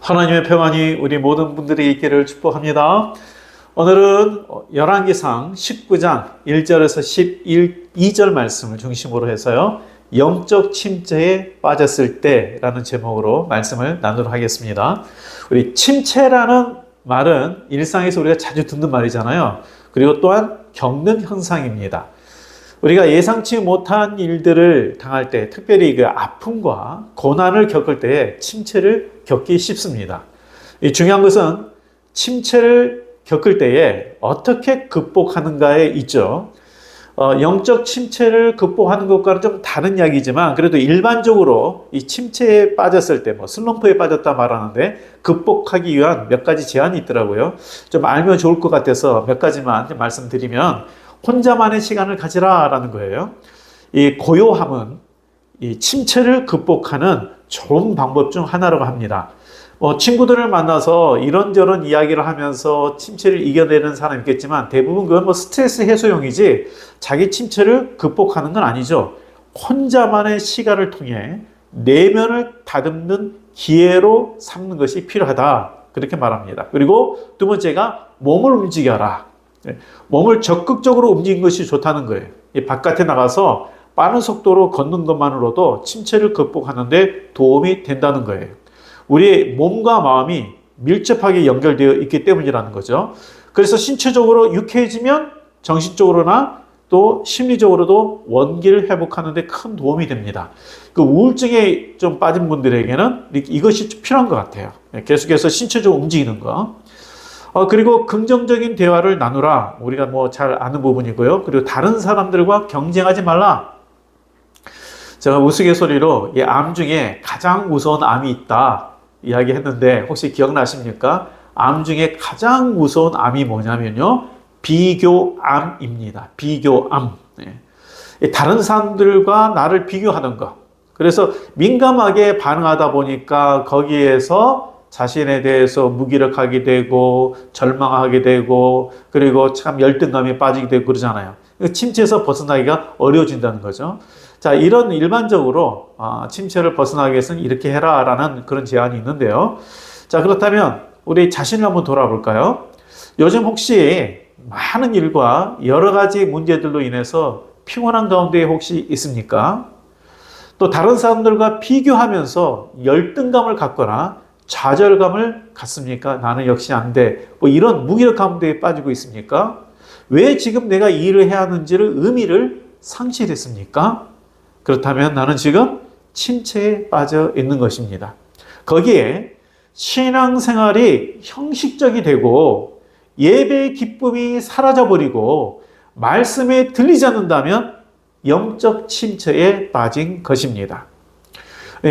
하나님의 평안이 우리 모든 분들에게 있기를 축복합니다. 오늘은 열왕기상 19장 1절에서 12절 말씀을 중심으로 해서요. 영적 침체에 빠졌을 때라는 제목으로 말씀을 나누도록 하겠습니다. 우리 침체라는 말은 일상에서 우리가 자주 듣는 말이잖아요. 그리고 또한 겪는 현상입니다. 우리가 예상치 못한 일들을 당할 때, 특별히 그 아픔과 고난을 겪을 때 침체를 겪기 쉽습니다. 이 중요한 것은 침체를 겪을 때에 어떻게 극복하는가에 있죠. 영적 침체를 극복하는 것과는 좀 다른 이야기지만 그래도 일반적으로 이 침체에 빠졌을 때, 슬럼프에 빠졌다 말하는데 극복하기 위한 몇 가지 제안이 있더라고요. 좀 알면 좋을 것 같아서 몇 가지만 말씀드리면 혼자만의 시간을 가지라라는 거예요. 이 고요함은 이 침체를 극복하는 좋은 방법 중 하나라고 합니다. 친구들을 만나서 이런저런 이야기를 하면서 침체를 이겨내는 사람이 있겠지만 대부분 그건 스트레스 해소용이지 자기 침체를 극복하는 건 아니죠. 혼자만의 시간을 통해 내면을 다듬는 기회로 삼는 것이 필요하다. 그렇게 말합니다. 그리고 두 번째가 몸을 움직여라. 몸을 적극적으로 움직이는 것이 좋다는 거예요. 바깥에 나가서 빠른 속도로 걷는 것만으로도 침체를 극복하는 데 도움이 된다는 거예요. 우리의 몸과 마음이 밀접하게 연결되어 있기 때문이라는 거죠. 그래서 신체적으로 유쾌해지면 정신적으로나 또 심리적으로도 원기를 회복하는 데 큰 도움이 됩니다. 그 우울증에 좀 빠진 분들에게는 이것이 필요한 것 같아요. 계속해서 신체적으로 움직이는 거. 그리고 긍정적인 대화를 나누라. 우리가 잘 아는 부분이고요. 그리고 다른 사람들과 경쟁하지 말라. 제가 우스갯소리로 이 암 중에 가장 무서운 암이 있다 이야기했는데 혹시 기억나십니까? 암 중에 가장 무서운 암이 뭐냐면요. 비교암입니다. 비교암. 다른 사람들과 나를 비교하는 것. 그래서 민감하게 반응하다 보니까 거기에서 자신에 대해서 무기력하게 되고 절망하게 되고 그리고 참 열등감에 빠지게 되고 그러잖아요. 침체에서 벗어나기가 어려워진다는 거죠. 자, 이런 일반적으로 침체를 벗어나기 위해서는 이렇게 해라라는 그런 제안이 있는데요. 자, 그렇다면 우리 자신을 한번 돌아볼까요? 요즘 혹시 많은 일과 여러 가지 문제들로 인해서 피곤한 가운데 혹시 있습니까? 또 다른 사람들과 비교하면서 열등감을 갖거나 좌절감을 갖습니까? 나는 역시 안 돼. 이런 무기력감 가운데 빠지고 있습니까? 왜 지금 내가 이 일을 해야 하는지를 의미를 상실했습니까? 그렇다면 나는 지금 침체에 빠져 있는 것입니다. 거기에 신앙생활이 형식적이 되고 예배의 기쁨이 사라져버리고 말씀에 들리지 않는다면 영적 침체에 빠진 것입니다.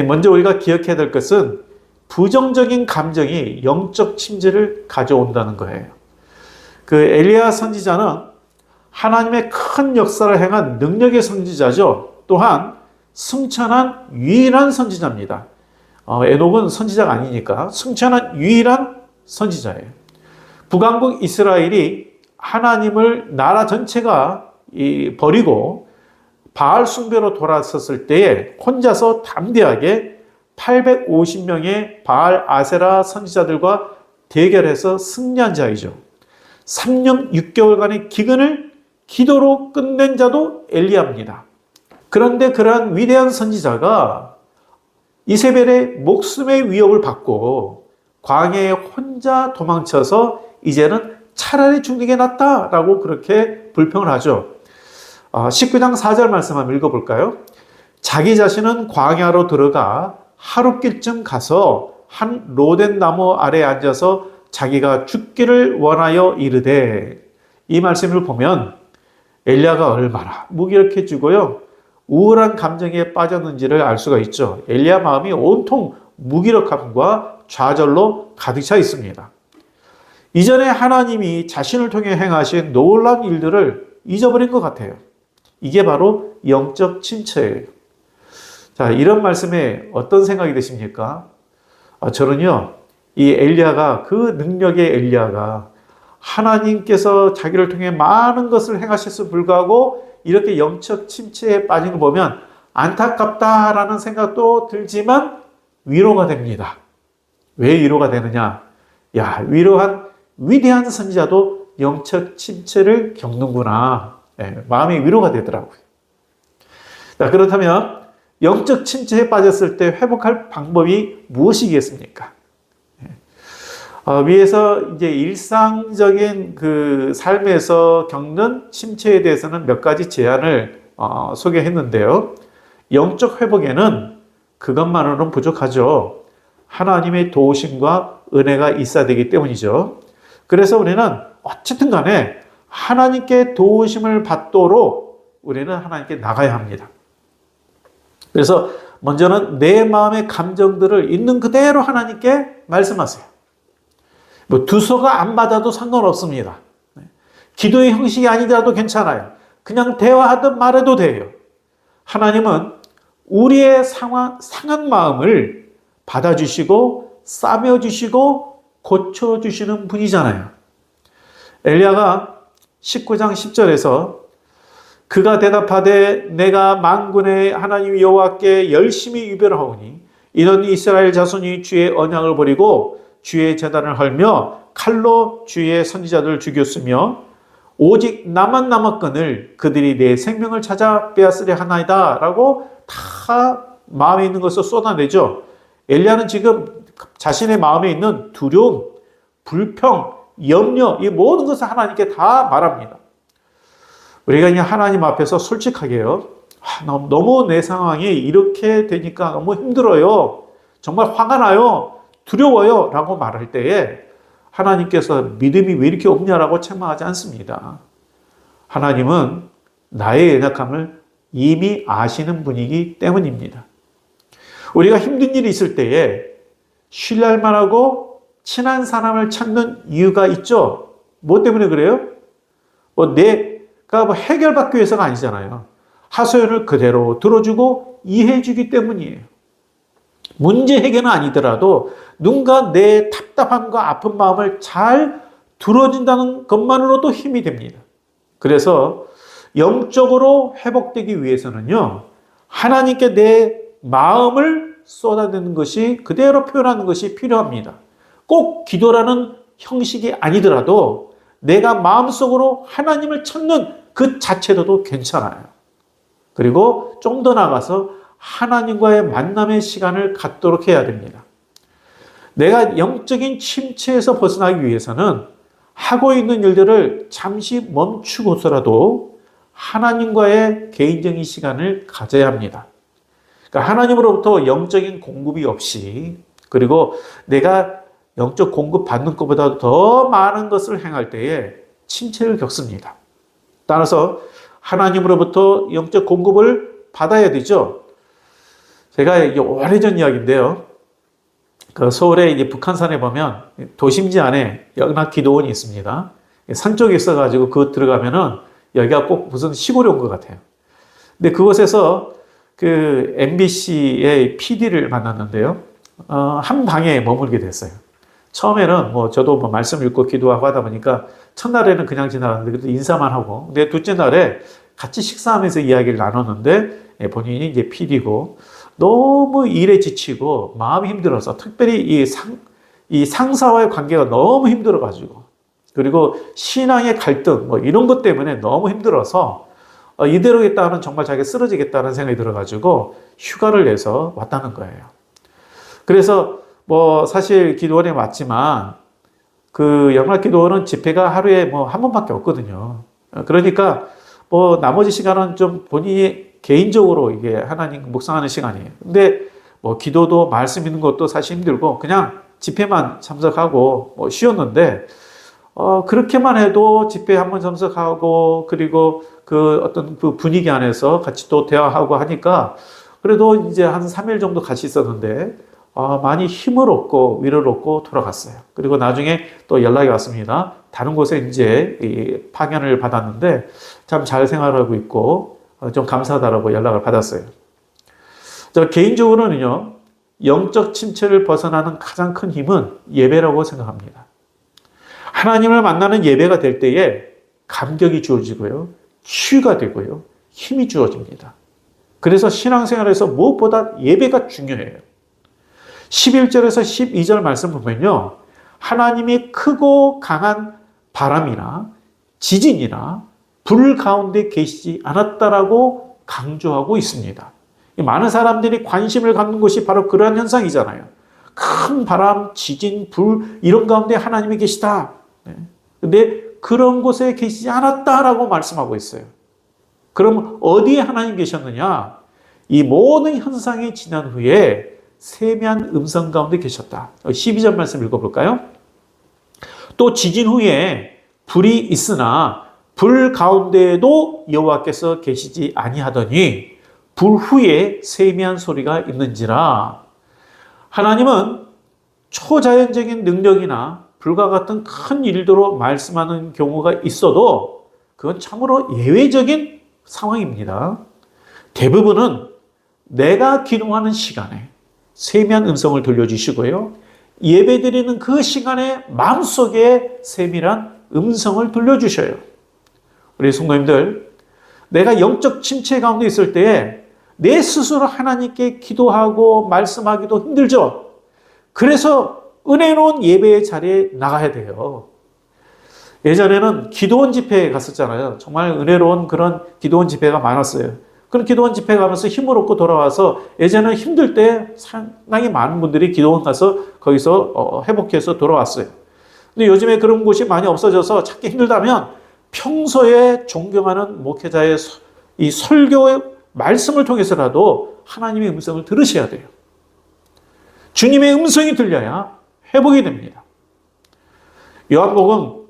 먼저 우리가 기억해야 될 것은 부정적인 감정이 영적 침체를 가져온다는 거예요. 그 엘리야 선지자는 하나님의 큰 역사를 행한 능력의 선지자죠. 또한 승천한 유일한 선지자입니다. 에녹은 선지자가 아니니까 승천한 유일한 선지자예요. 북왕국 이스라엘이 하나님을 나라 전체가 버리고 바알 숭배로 돌아섰을 때에 혼자서 담대하게 850명의 바알 아세라 선지자들과 대결해서 승리한 자이죠. 3년 6개월간의 기근을 기도로 끝낸 자도 엘리야입니다. 그런데 그러한 위대한 선지자가 이세벨의 목숨의 위협을 받고 광야에 혼자 도망쳐서 이제는 차라리 죽는 게 낫다라고 그렇게 불평을 하죠. 19장 4절 말씀 한번 읽어볼까요? 자기 자신은 광야로 들어가 하룻길쯤 가서 한 로덴 나무 아래에 앉아서 자기가 죽기를 원하여 이르되, 이 말씀을 보면 엘리야가 얼마나 무기력해지고요 우울한 감정에 빠졌는지를 알 수가 있죠. 엘리야 마음이 온통 무기력함과 좌절로 가득 차 있습니다. 이전에 하나님이 자신을 통해 행하신 놀라운 일들을 잊어버린 것 같아요. 이게 바로 영적 침체예요. 자, 이런 말씀에 어떤 생각이 드십니까? 저는요, 이 엘리야가, 그 능력의 엘리야가 하나님께서 자기를 통해 많은 것을 행하셨음에 불구하고 이렇게 영적 침체에 빠진 걸 보면 안타깝다라는 생각도 들지만 위로가 됩니다. 왜 위로가 되느냐? 야, 위로한 위대한 선지자도 영적 침체를 겪는구나. 마음이 위로가 되더라고요. 자, 그렇다면 영적 침체에 빠졌을 때 회복할 방법이 무엇이겠습니까? 위에서 이제 일상적인 그 삶에서 겪는 침체에 대해서는 몇 가지 제안을 소개했는데요. 영적 회복에는 그것만으로는 부족하죠. 하나님의 도우심과 은혜가 있어야 되기 때문이죠. 그래서 우리는 어쨌든 간에 하나님께 도우심을 받도록 우리는 하나님께 나가야 합니다. 그래서 먼저는 내 마음의 감정들을 있는 그대로 하나님께 말씀하세요. 뭐 두서가 안 받아도 상관없습니다. 기도의 형식이 아니더라도 괜찮아요. 그냥 대화하든 말해도 돼요. 하나님은 우리의 상한 마음을 받아주시고 싸매주시고 고쳐주시는 분이잖아요. 엘리야가 19장 10절에서 그가 대답하되 내가 만군의 하나님 여호와께 열심히 유별을 하오니 이는 이스라엘 자손이 주의 언약을 버리고 주의 제단을 헐며 칼로 주의 선지자들을 죽였으며 오직 나만 남았거늘 그들이 내 생명을 찾아 빼앗으려 하나이다 라고 다 마음에 있는 것을 쏟아내죠. 엘리야는 지금 자신의 마음에 있는 두려움, 불평, 염려 이 모든 것을 하나님께 다 말합니다. 우리가 그냥 하나님 앞에서 솔직하게요. 너무 내 상황이 이렇게 되니까 너무 힘들어요. 정말 화가 나요. 두려워요. 라고 말할 때에 하나님께서 믿음이 왜 이렇게 없냐라고 책망하지 않습니다. 하나님은 나의 연약함을 이미 아시는 분이기 때문입니다. 우리가 힘든 일이 있을 때에 신뢰할 만하고 친한 사람을 찾는 이유가 있죠. 뭐 때문에 그래요? 내가 해결받기 위해서가 아니잖아요. 하소연을 그대로 들어주고 이해해주기 때문이에요. 문제 해결은 아니더라도 누군가 내 답답함과 아픈 마음을 잘 들어준다는 것만으로도 힘이 됩니다. 그래서 영적으로 회복되기 위해서는요, 하나님께 내 마음을 쏟아내는 것이 그대로 표현하는 것이 필요합니다. 꼭 기도라는 형식이 아니더라도 내가 마음속으로 하나님을 찾는 그 자체로도 괜찮아요. 그리고 좀 더 나아가서 하나님과의 만남의 시간을 갖도록 해야 됩니다. 내가 영적인 침체에서 벗어나기 위해서는 하고 있는 일들을 잠시 멈추고서라도 하나님과의 개인적인 시간을 가져야 합니다. 그러니까 하나님으로부터 영적인 공급이 없이 그리고 내가 영적 공급 받는 것보다 더 많은 것을 행할 때에 침체를 겪습니다. 따라서 하나님으로부터 영적 공급을 받아야 되죠. 제가 이게 오래전 이야기인데요. 그 서울의 이제 북한산에 보면 도심지 안에 연합기도원이 있습니다. 산 쪽에 있어가지고 그거 들어가면은 여기가 꼭 무슨 시골에 온 것 같아요. 근데 그곳에서 그 MBC의 PD를 만났는데요. 한 방에 머물게 됐어요. 처음에는 저도 말씀 읽고 기도하고 하다 보니까 첫날에는 그냥 지나갔는데 그래도 인사만 하고 근데 둘째 날에 같이 식사하면서 이야기를 나눴는데 본인이 이제 PD고 너무 일에 지치고 마음이 힘들어서 특별히 이 상사와의 관계가 너무 힘들어가지고 그리고 신앙의 갈등 이런 것 때문에 너무 힘들어서 이대로겠다는 정말 자기가 쓰러지겠다는 생각이 들어가지고 휴가를 내서 왔다는 거예요. 그래서 사실 기도원에 왔지만 그 연합기도원은 집회가 하루에 한 번밖에 없거든요. 그러니까 나머지 시간은 좀 본인이 개인적으로 이게 하나님 묵상하는 시간이에요. 근데 기도도 말씀 있는 것도 사실 힘들고 그냥 집회만 참석하고 쉬었는데 그렇게만 해도 집회 한번 참석하고 그리고 그 어떤 그 분위기 안에서 같이 또 대화하고 하니까 그래도 이제 한 3일 정도 같이 있었는데 많이 힘을 얻고 위로를 얻고 돌아갔어요. 그리고 나중에 또 연락이 왔습니다. 다른 곳에 이제 파견을 받았는데 참 잘 생활하고 있고 좀 감사하다라고 연락을 받았어요. 저 개인적으로는요, 영적 침체를 벗어나는 가장 큰 힘은 예배라고 생각합니다. 하나님을 만나는 예배가 될 때에 감격이 주어지고요, 치유가 되고요, 힘이 주어집니다. 그래서 신앙생활에서 무엇보다 예배가 중요해요. 11절에서 12절 말씀 보면요. 하나님이 크고 강한 바람이나 지진이나 불 가운데 계시지 않았다라고 강조하고 있습니다. 많은 사람들이 관심을 갖는 것이 바로 그러한 현상이잖아요. 큰 바람, 지진, 불 이런 가운데 하나님이 계시다. 근데 그런 곳에 계시지 않았다라고 말씀하고 있어요. 그럼 어디에 하나님 계셨느냐? 이 모든 현상이 지난 후에 세미한 음성 가운데 계셨다. 12절 말씀 읽어볼까요? 또 지진 후에 불이 있으나 불 가운데에도 여호와께서 계시지 아니하더니 불 후에 세미한 소리가 있는지라. 하나님은 초자연적인 능력이나 불과 같은 큰 일도로 말씀하는 경우가 있어도 그건 참으로 예외적인 상황입니다. 대부분은 내가 기도하는 시간에 세미한 음성을 들려주시고요. 예배드리는 그 시간에 마음속에 세밀한 음성을 들려주셔요. 우리 성도님들, 내가 영적 침체 가운데 있을 때에 내 스스로 하나님께 기도하고 말씀하기도 힘들죠. 그래서 은혜로운 예배의 자리에 나가야 돼요. 예전에는 기도원 집회에 갔었잖아요. 정말 은혜로운 그런 기도원 집회가 많았어요. 그런 기도원 집회 가면서 힘을 얻고 돌아와서 예전에는 힘들 때 상당히 많은 분들이 기도원 가서 거기서 회복해서 돌아왔어요. 근데 요즘에 그런 곳이 많이 없어져서 찾기 힘들다면 평소에 존경하는 목회자의 이 설교의 말씀을 통해서라도 하나님의 음성을 들으셔야 돼요. 주님의 음성이 들려야 회복이 됩니다. 요한복음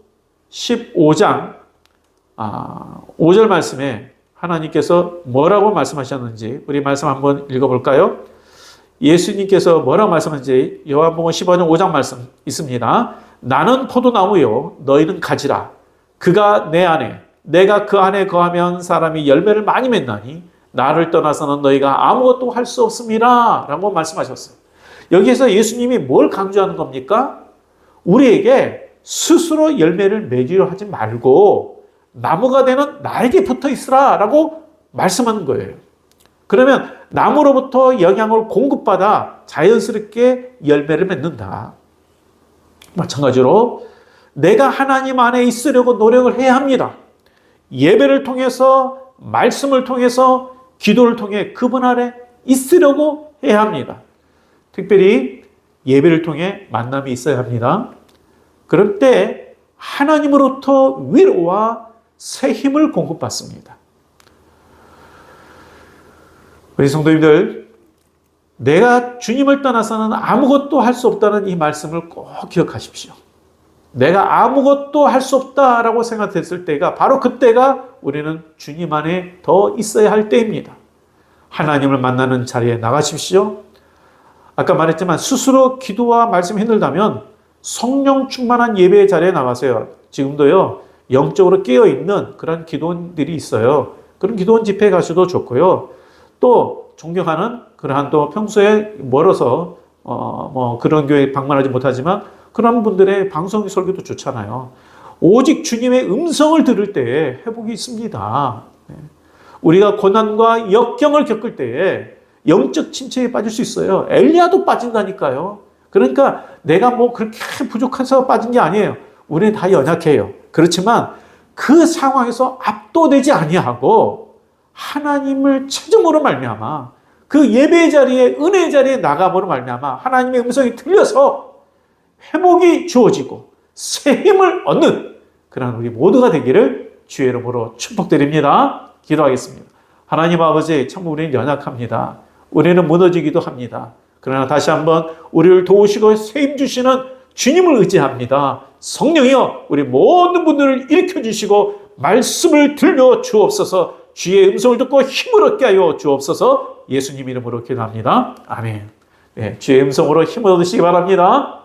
15장 5절 말씀에 하나님께서 뭐라고 말씀하셨는지 우리 말씀 한번 읽어볼까요? 예수님께서 뭐라고 말씀하셨는지 요한복음 15장 5장 말씀 있습니다. 나는 포도나무요 너희는 가지라. 그가 내 안에 내가 그 안에 거하면 사람이 열매를 많이 맺나니 나를 떠나서는 너희가 아무것도 할 수 없음이라 라고 말씀하셨어요. 여기에서 예수님이 뭘 강조하는 겁니까? 우리에게 스스로 열매를 맺으려 하지 말고 나무가 되는 나에게 붙어 있으라 라고 말씀하는 거예요. 그러면 나무로부터 영향을 공급받아 자연스럽게 열매를 맺는다. 마찬가지로 내가 하나님 안에 있으려고 노력을 해야 합니다. 예배를 통해서 말씀을 통해서 기도를 통해 그분 안에 있으려고 해야 합니다. 특별히 예배를 통해 만남이 있어야 합니다. 그럴 때 하나님으로부터 위로와 새 힘을 공급받습니다. 우리 성도님들, 내가 주님을 떠나서는 아무것도 할 수 없다는 이 말씀을 꼭 기억하십시오. 내가 아무것도 할 수 없다라고 생각했을 때가 바로 그때가 우리는 주님 안에 더 있어야 할 때입니다. 하나님을 만나는 자리에 나가십시오. 아까 말했지만 스스로 기도와 말씀이 힘들다면 성령 충만한 예배의 자리에 나가세요. 지금도요, 영적으로 깨어있는 그런 기도원들이 있어요. 그런 기도원 집회에 가셔도 좋고요. 또 존경하는 그러한 또 평소에 멀어서 그런 교회 방문하지 못하지만 그런 분들의 방송 설교도 좋잖아요. 오직 주님의 음성을 들을 때에 회복이 있습니다. 우리가 고난과 역경을 겪을 때에 영적 침체에 빠질 수 있어요. 엘리야도 빠진다니까요. 그러니까 내가 뭐 그렇게 부족해서 빠진 게 아니에요. 우리는 다 연약해요. 그렇지만 그 상황에서 압도되지 아니하고 하나님을 찾음으로 말미암아 그 예배 자리에 은혜 자리에 나감으로 말미암아 하나님의 음성이 들려서 회복이 주어지고 새 힘을 얻는 그런 우리 모두가 되기를 주의 이름으로 축복드립니다. 기도하겠습니다. 하나님 아버지, 참 우리는 연약합니다. 우리는 무너지기도 합니다. 그러나 다시 한번 우리를 도우시고 새 힘 주시는 주님을 의지합니다. 성령이여 우리 모든 분들을 일으켜 주시고 말씀을 들려 주옵소서. 주의 음성을 듣고 힘을 얻게 하여 주옵소서. 예수님 이름으로 기도합니다. 아멘. 네, 주의 음성으로 힘을 얻으시기 바랍니다.